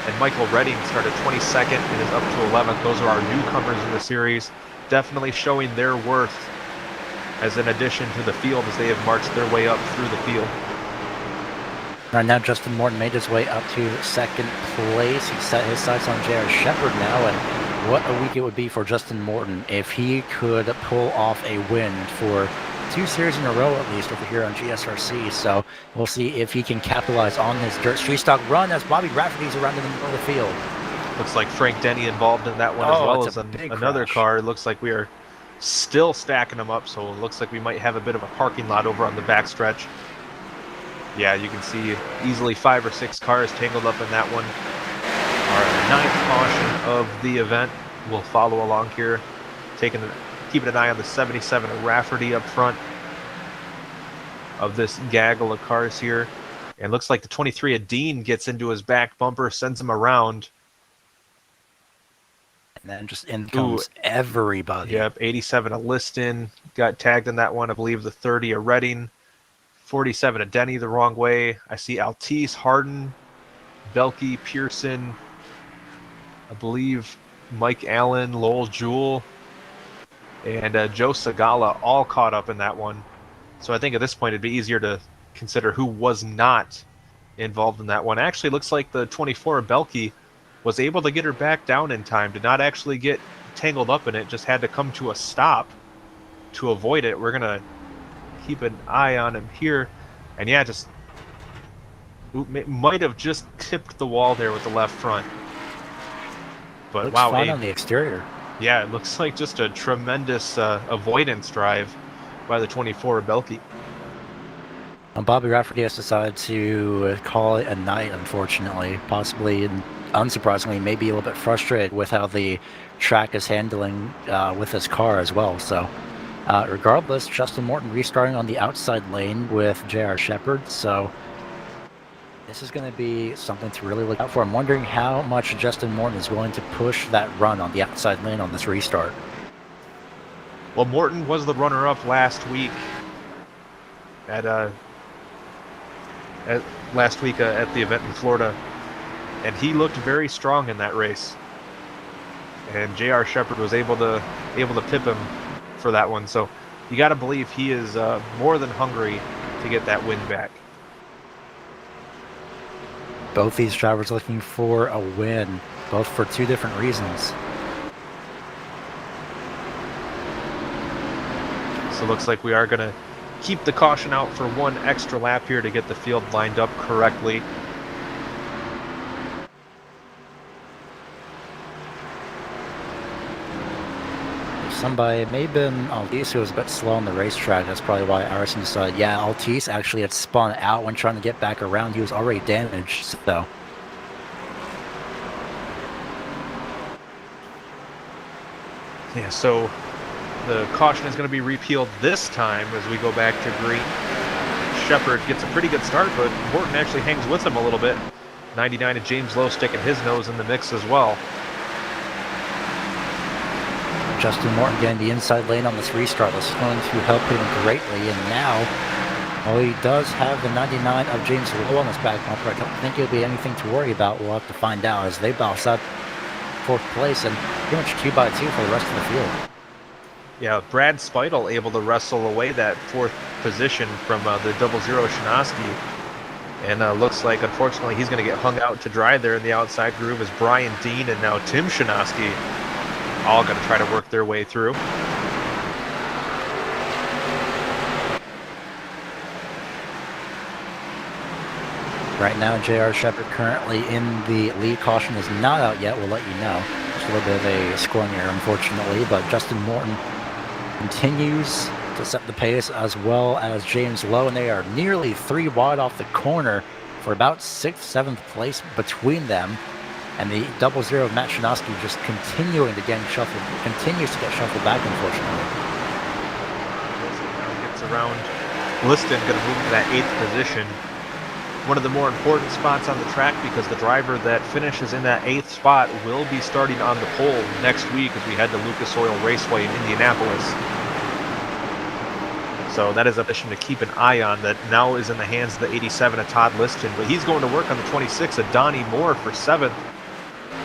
and Michael Redding started 22nd and is up to 11th. Those are our newcomers in the series, definitely showing their worth as an addition to the field as they have marched their way up through the field. Right now, Justin Morton made his way up to 2nd place. He set his sights on J.R. Shepherd now, and what a week it would be for Justin Morton if he could pull off a win for 2 series in a row at least over here on GSRC. So we'll see if he can capitalize on his dirt street stock run as Bobby Rafferty's around in the middle of the field. Looks like Frank Denny involved in that one as well as another car. It looks like we are still stacking them up, so it looks like we might have a bit of a parking lot over on the backstretch. Yeah, you can see easily 5 or 6 cars tangled up in that one. Our 9th caution of the event will follow along here, keeping an eye on the 77 of Rafferty up front of this gaggle of cars here. And looks like the 23 of Dean gets into his back bumper, sends him around. and then just in comes everybody. Yep, 87 a Liston got tagged in that one. I believe the 30 a Redding, 47 a Denny the wrong way. I see Altice, Harden, Belkey, Pearson, I believe Mike Allen, Lowell Jewell, and Joe Sagala all caught up in that one. So I think at this point it'd be easier to consider who was not involved in that one. Actually, looks like the 24 Belkey was able to get her back down in time, did not actually get tangled up in it, just had to come to a stop to avoid it. We're going to keep an eye on him here. And yeah, just might have just tipped the wall there with the left front. But looks wow, fine on the exterior. Yeah, it looks like just a tremendous avoidance drive by the 24 Belkey. Bobby Rafferty has decided to call it a night, unfortunately. Possibly, and unsurprisingly, maybe a little bit frustrated with how the track is handling with his car as well. So, regardless, Justin Morton restarting on the outside lane with J.R. Shepard. So, this is going to be something to really look out for. I'm wondering how much Justin Morton is willing to push that run on the outside lane on this restart. Well, Morton was the runner-up last week at the event in Florida, and he looked very strong in that race. And J.R. Shepard was able to pip him for that one. So you got to believe he is more than hungry to get that win back. Both these drivers looking for a win, both for two different reasons. So it looks like we are going to keep the caution out for one extra lap here to get the field lined up correctly. Somebody, may have been Altice, who was a bit slow on the racetrack. That's probably why iRacing decided, yeah, Altice actually had spun out when trying to get back around. He was already damaged, so. Yeah, so the caution is going to be repealed this time as we go back to green. Shepard gets a pretty good start, but Morton actually hangs with him a little bit. 99 and James Lowe sticking his nose in the mix as well. Justin Morton getting the inside lane on this restart. This is going to help him greatly. And now, well, he does have the 99 of James Lowe on his back bumper. I don't think it'll be anything to worry about. We'll have to find out as they bounce up fourth place and pretty much 2 by 2 for the rest of the field. Yeah, Brad Speidel able to wrestle away that fourth position from the 00 Shinoski. And looks like, unfortunately, he's going to get hung out to dry there in the outside groove as Brian Dean and now Tim Shinoski all going to try to work their way through. Right now, J.R. Shepard currently in the lead. Caution is not out yet. We'll let you know. Just a little bit of a scoring error, unfortunately, but Justin Morton continues to set the pace, as well as James Lowe, and they are nearly 3 wide off the corner for about 6th, 7th place between them. And the 00 of Matt Shinoski just continues to get shuffled back, unfortunately. Now gets around Liston, going to move to that 8th position. One of the more important spots on the track, because the driver that finishes in that 8th spot will be starting on the pole next week as we head to Lucas Oil Raceway in Indianapolis. So that is a mission to keep an eye on that now is in the hands of the 87 of Todd Liston. But he's going to work on the 26 of Donnie Moore for 7th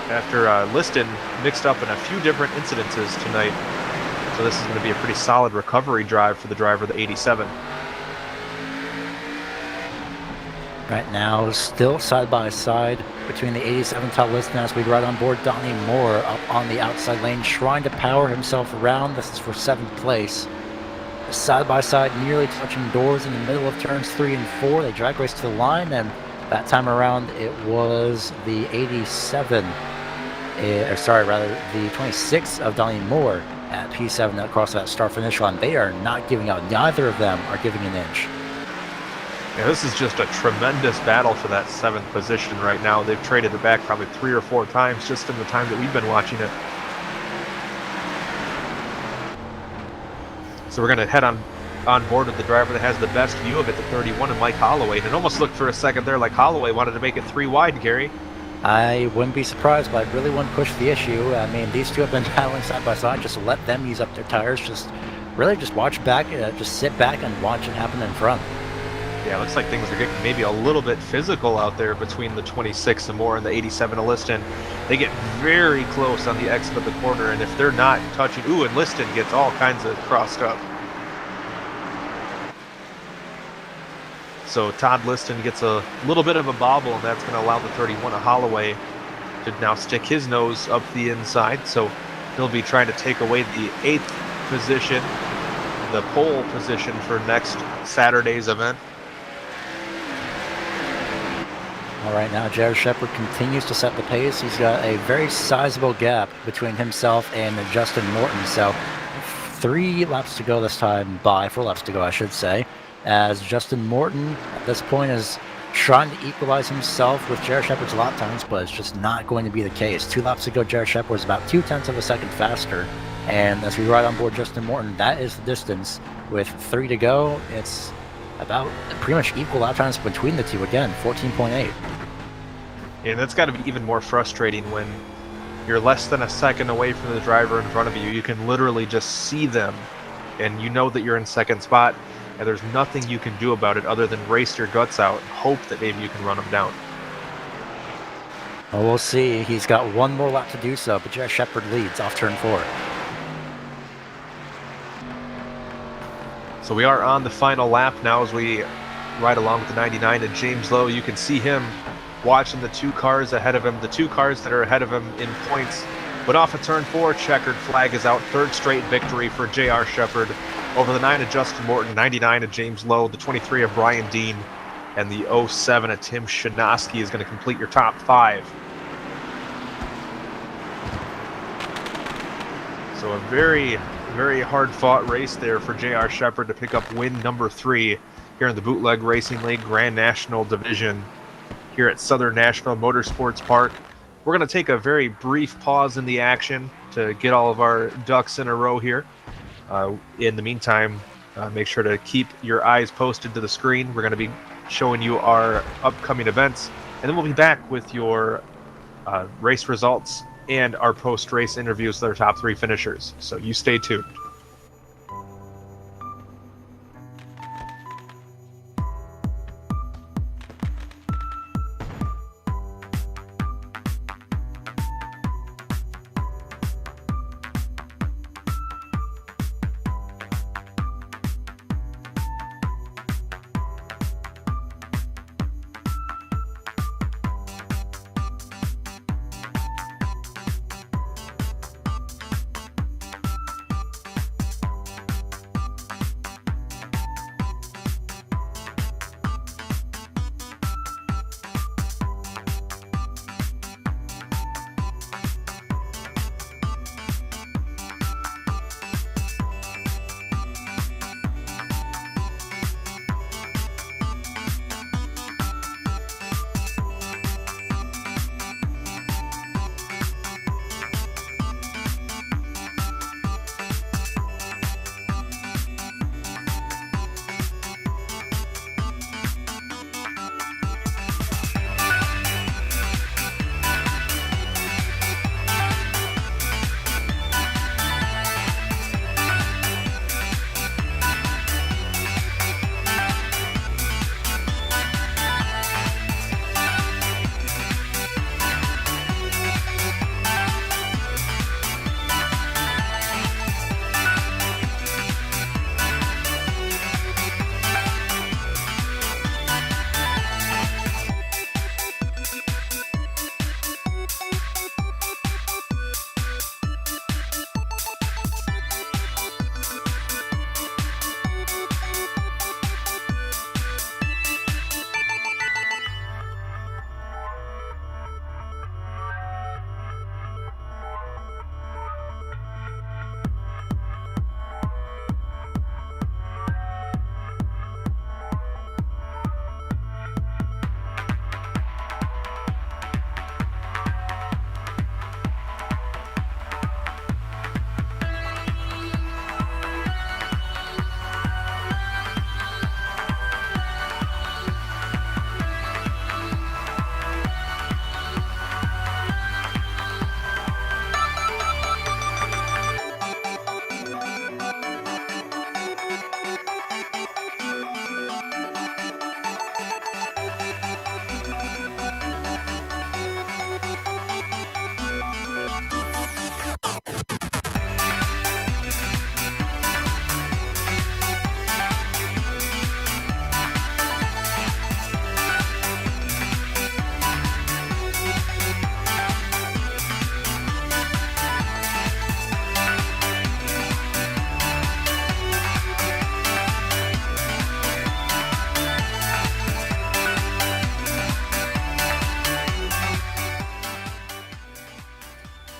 after Liston mixed up in a few different incidences tonight. So this is going to be a pretty solid recovery drive for the driver of the 87. Right now, still side by side between the 87 Todd Liston as we ride on board Donnie Moore up on the outside lane, trying to power himself around. This is for 7th place. Side by side, nearly touching doors in the middle of turns 3 and 4. They drag race to the line, and that time around it was the 87, the 26 of Donnie Moore at P7 that crossed that start finish line. They are not giving out. Neither of them are giving an inch. Yeah, this is just a tremendous battle for that 7th position right now. They've traded it back probably 3 or 4 times just in the time that we've been watching it. So we're going to head on board with the driver that has the best view of it, the 31, and Mike Holloway. And it almost looked for a second there like Holloway wanted to make it 3 wide, Gary. I wouldn't be surprised, but I really wouldn't push the issue. I mean, these two have been battling side by side. Just let them use up their tires. Just really just watch back, just sit back and watch it happen in front. Yeah, it looks like things are getting maybe a little bit physical out there between the 26 and more and the 87 of Liston. They get very close on the exit of the corner, and if they're not touching, ooh, and Liston gets all kinds of crossed up. So Todd Liston gets a little bit of a bobble, and that's going to allow the 31 of Holloway to now stick his nose up the inside. So he'll be trying to take away the 8th position, the pole position for next Saturday's event. All right, now Jared Shepard continues to set the pace. He's got a very sizable gap between himself and Justin Morton. So 3 laps to go this time, 4 laps to go, I should say, as Justin Morton at this point is trying to equalize himself with Jared Shepard's lap times, but it's just not going to be the case. 2 laps ago, Jared Shepard was about 0.2 of a second faster. And as we ride on board Justin Morton, that is the distance. With 3 to go, it's about pretty much equal lap times between the two. Again, 14.8. And that's got to be even more frustrating when you're less than a second away from the driver in front of you. You can literally just see them, and you know that you're in second spot, and there's nothing you can do about it other than race your guts out and hope that maybe you can run them down. Well, we'll see. He's got 1 more lap to do so, but Jared Shepard leads off turn 4. So we are on the final lap now as we ride along with the 99 and James Lowe. You can see him watching the 2 cars ahead of him, the 2 cars that are ahead of him in points. But off of turn 4, checkered flag is out. 3rd straight victory for J.R. Shepard over the 9 of Justin Morton, 99 of James Lowe, the 23 of Brian Dean, and the 07 of Tim Shanoski is going to complete your top 5. So a very, very hard-fought race there for J.R. Shepard to pick up win number 3 here in the Bootleg Racing League Grand National Division here at Southern National Motorsports Park. We're going to take a very brief pause in the action to get all of our ducks in a row here. In the meantime, make sure to keep your eyes posted to the screen. We're going to be showing you our upcoming events, and then we'll be back with your race results and our post-race interviews with our top 3 finishers. So you stay tuned.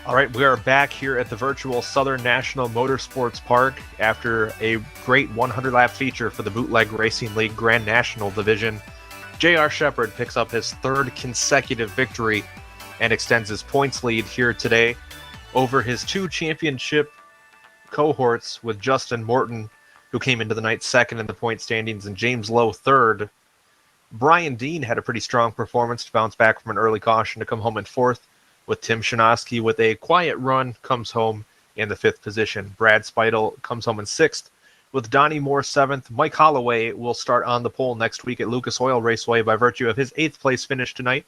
All right, we are back here at the virtual Southern National Motorsports Park after a great 100-lap feature for the Bootleg Racing League Grand National Division. J.R. Shepard picks up his third consecutive victory and extends his points lead here today over his two championship cohorts with Justin Morton, who came into the night second in the point standings, and James Lowe third. Brian Dean had a pretty strong performance to bounce back from an early caution to come home in fourth, with Tim Shanoski with a quiet run comes home in the fifth position. Brad Speidel comes home in sixth, with Donnie Moore seventh. Mike Holloway will start on the pole next week at Lucas Oil Raceway by virtue of his eighth place finish tonight,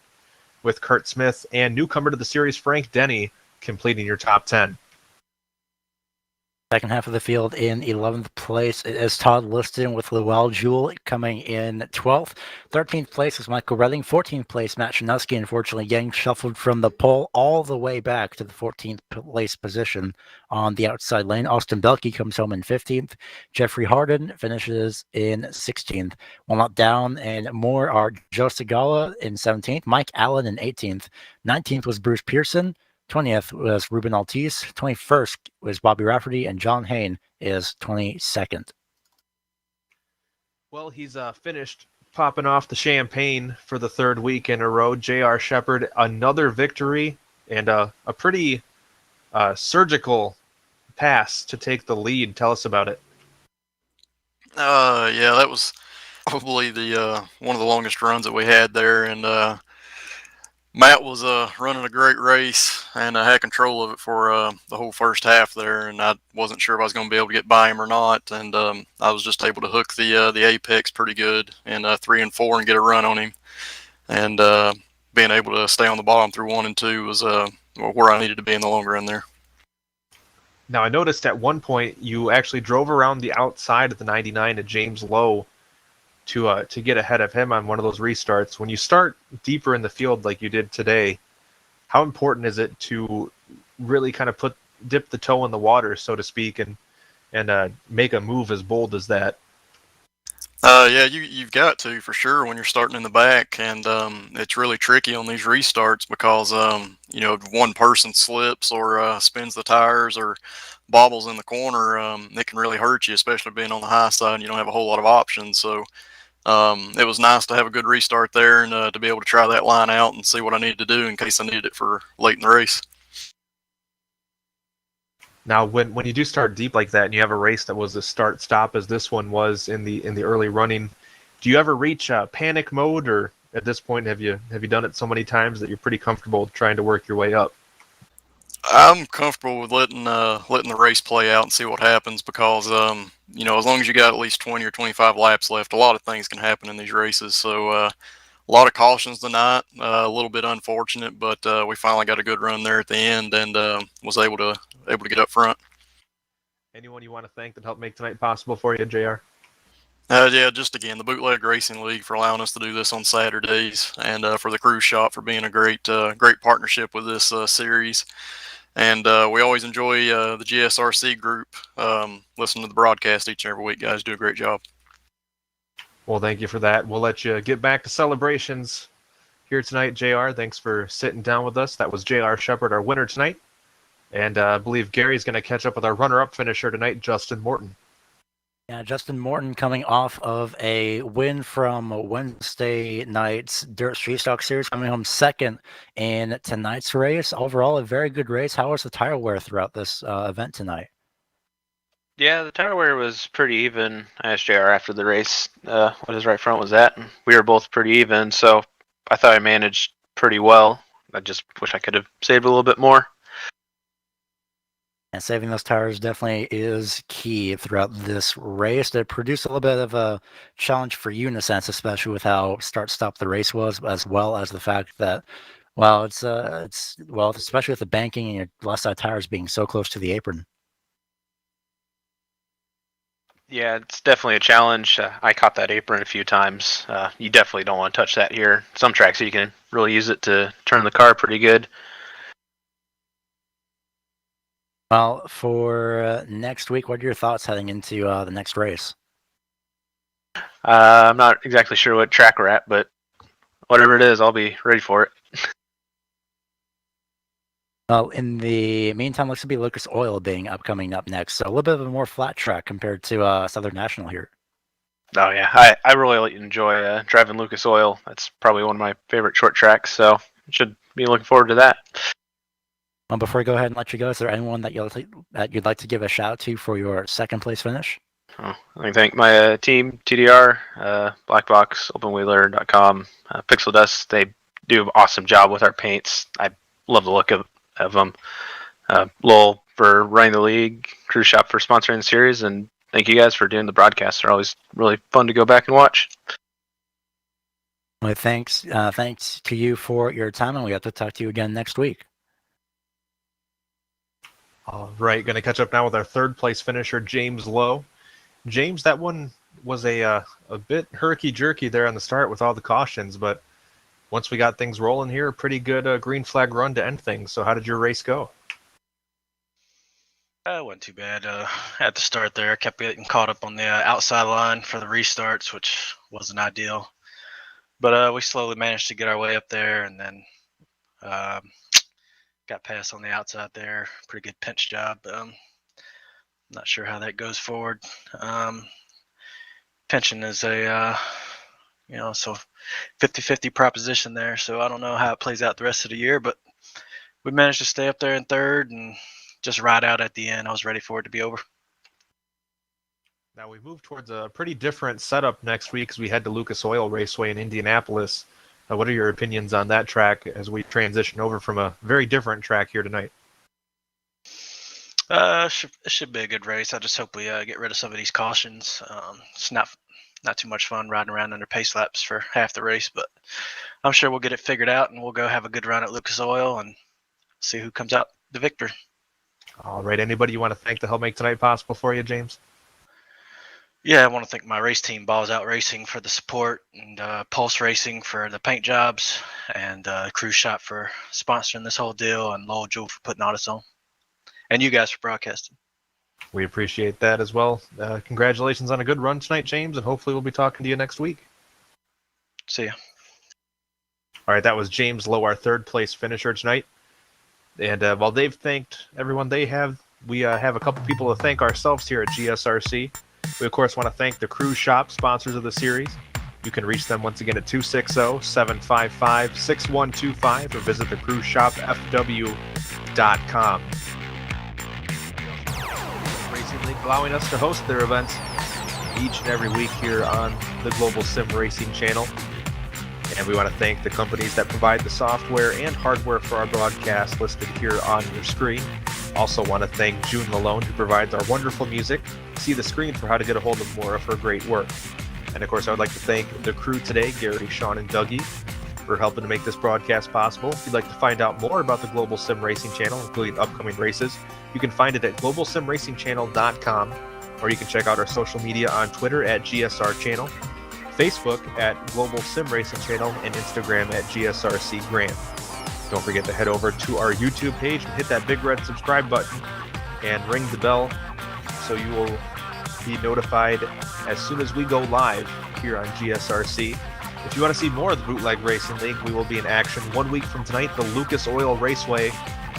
with Kurt Smith and newcomer to the series Frank Denny completing your top 10. Second half of the field in 11th place is Todd Liston with Llewell Jewell coming in 12th. 13th place is Michael Redding. 14th place, Matt Shanoski, unfortunately getting shuffled from the pole all the way back to the 14th place position on the outside lane. Austin Belke comes home in 15th. Jeffrey Harden finishes in 16th. While not down and more are Joe Segala in 17th, Mike Allen in 18th. 19th was Bruce Pearson. 20th was Ruben Altice, 21st was Bobby Rafferty, and John Hain is 22nd. Well, he's finished popping off the champagne for the third week in a row. J.R. Shepard, another victory and a pretty surgical pass to take the lead. Tell us about it. Yeah, that was probably the one of the longest runs that we had there, and Matt was running a great race and had control of it for the whole first half there, and I wasn't sure if I was going to be able to get by him or not, and I was just able to hook the apex pretty good in 3 and 4 and get a run on him, and being able to stay on the bottom through 1 and 2 was where I needed to be in the long run there. Now, I noticed at one point you actually drove around the outside of the 99 at James Lowe to get ahead of him on one of those restarts. When you start deeper in the field like you did today, how important is it to really kind of dip the toe in the water, so to speak, and make a move as bold as that? Yeah, you've got to, for sure, when you're starting in the back, and it's really tricky on these restarts because if one person slips or spins the tires or bobbles in the corner, it can really hurt you, especially being on the high side and you don't have a whole lot of options. So it was nice to have a good restart there and to be able to try that line out and see what I needed to do in case I needed it for late in the race. Now, when you do start deep like that and you have a race that was a start-stop as this one was in the early running, do you ever reach panic mode, or at this point have you done it so many times that you're pretty comfortable trying to work your way up? I'm comfortable with letting the race play out and see what happens because as long as you got at least 20 or 25 laps left, a lot of things can happen in these races. So a lot of cautions tonight, a little bit unfortunate, but we finally got a good run there at the end and was able to get up front. Anyone you want to thank that helped make tonight possible for you, JR? Yeah, just again, the Bootleg Racing League for allowing us to do this on Saturdays, and for the Cruise Shop for being a great partnership with this series. And we always enjoy the GSRC group. Listening to the broadcast each and every week, guys do a great job. Well, thank you for that. We'll let you get back to celebrations here tonight, JR. Thanks for sitting down with us. That was J.R. Shepard, our winner tonight. And I believe Gary's going to catch up with our runner-up finisher tonight, Justin Morton. Yeah, Justin Morton coming off of a win from Wednesday night's Dirt Street Stock Series, coming home second in tonight's race. Overall, a very good race. How was the tire wear throughout this event tonight? Yeah, the tire wear was pretty even. I asked JR after the race what his right front was at, and we were both pretty even, so I thought I managed pretty well. I just wish I could have saved a little bit more. And saving those tires definitely is key throughout this race. It produced a little bit of a challenge for you in a sense, especially with how start-stop the race was, as well as the fact that, especially with the banking and your left side tires being so close to the apron. Yeah, it's definitely a challenge. I caught that apron a few times. You definitely don't want to touch that here. Some tracks you can really use it to turn the car pretty good. Well, for next week, what are your thoughts heading into the next race? I'm not exactly sure what track we're at, but whatever it is, I'll be ready for it. In the meantime, looks to be Lucas Oil being coming up next. So a little bit of a more flat track compared to Southern National here. Oh yeah, I really enjoy driving Lucas Oil. That's probably one of my favorite short tracks, so should be looking forward to that. Well, before we go ahead and let you go, is there anyone that you'd like to give a shout out to for your second place finish? Oh, I thank my team, TDR, Blackbox, OpenWheeler.com, Pixel Dust. They do an awesome job with our paints. I love the look of them. Lowell for running the league, Cruise Shop for sponsoring the series, and thank you guys for doing the broadcasts. They're always really fun to go back and watch. Well, thanks to you for your time, and we have to talk to you again next week. All right, going to catch up now with our third place finisher, James Lowe. James, that one was a bit herky-jerky there on the start with all the cautions, but once we got things rolling here, a pretty good green flag run to end things. So how did your race go? It wasn't too bad. At the start there, I kept getting caught up on the outside line for the restarts, which wasn't ideal. But we slowly managed to get our way up there, and then got past on the outside there. Pretty good pinch job. Not sure how that goes forward. Pinching is a so 50-50 proposition there. So I don't know how it plays out the rest of the year, but we managed to stay up there in third and just ride out at the end. I was ready for it to be over. Now we move towards a pretty different setup next week as we head to Lucas Oil Raceway in Indianapolis. What are your opinions on that track as we transition over from a very different track here tonight? It should be a good race. I just hope we get rid of some of these cautions. It's not too much fun riding around under pace laps for half the race, but I'm sure we'll get it figured out, and we'll go have a good run at Lucas Oil and see who comes out the victor. All right. Anybody you want to thank to help make tonight possible for you, James? Yeah, I want to thank my race team, Balls Out Racing, for the support, and Pulse Racing for the paint jobs, and Cruise Shop for sponsoring this whole deal, and Lowell Jewell for putting all this on, and you guys for broadcasting. We appreciate that as well. Congratulations on a good run tonight, James, and hopefully we'll be talking to you next week. See ya. All right, that was James Lowe, our third place finisher tonight. And while they've thanked everyone we have a couple people to thank ourselves here at GSRC. We, of course, want to thank the Cruise Shop, sponsors of the series. You can reach them once again at 260-755-6125 or visit thecruiseshopfw.com. Racing League allowing us to host their events each and every week here on the Global SimRacing Channel. And we want to thank the companies that provide the software and hardware for our broadcast listed here on your screen. Also want to thank June Malone, who provides our wonderful music. See the screen for how to get a hold of more of her great work. And of course, I would like to thank the crew today, Gary, Sean, and Dougie, for helping to make this broadcast possible. If you'd like to find out more about the Global Sim Racing Channel, including upcoming races, you can find it at globalsimracingchannel.com, or you can check out our social media on Twitter at GSR Channel, Facebook at Global Sim Racing Channel, and Instagram at GSRC Grand. Don't forget to head over to our YouTube page and hit that big red subscribe button and ring the bell so you will be notified as soon as we go live here on GSRC. If you want to see more of the Bootleg Racing League, we will be in action 1 week from tonight. The Lucas Oil Raceway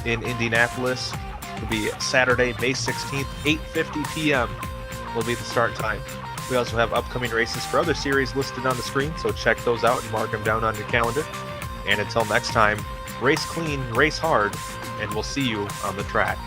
in Indianapolis will be Saturday, May 16th, 8:50 p.m. will be the start time. We also have upcoming races for other series listed on the screen, so check those out and mark them down on your calendar. And until next time, race clean, race hard, and we'll see you on the track.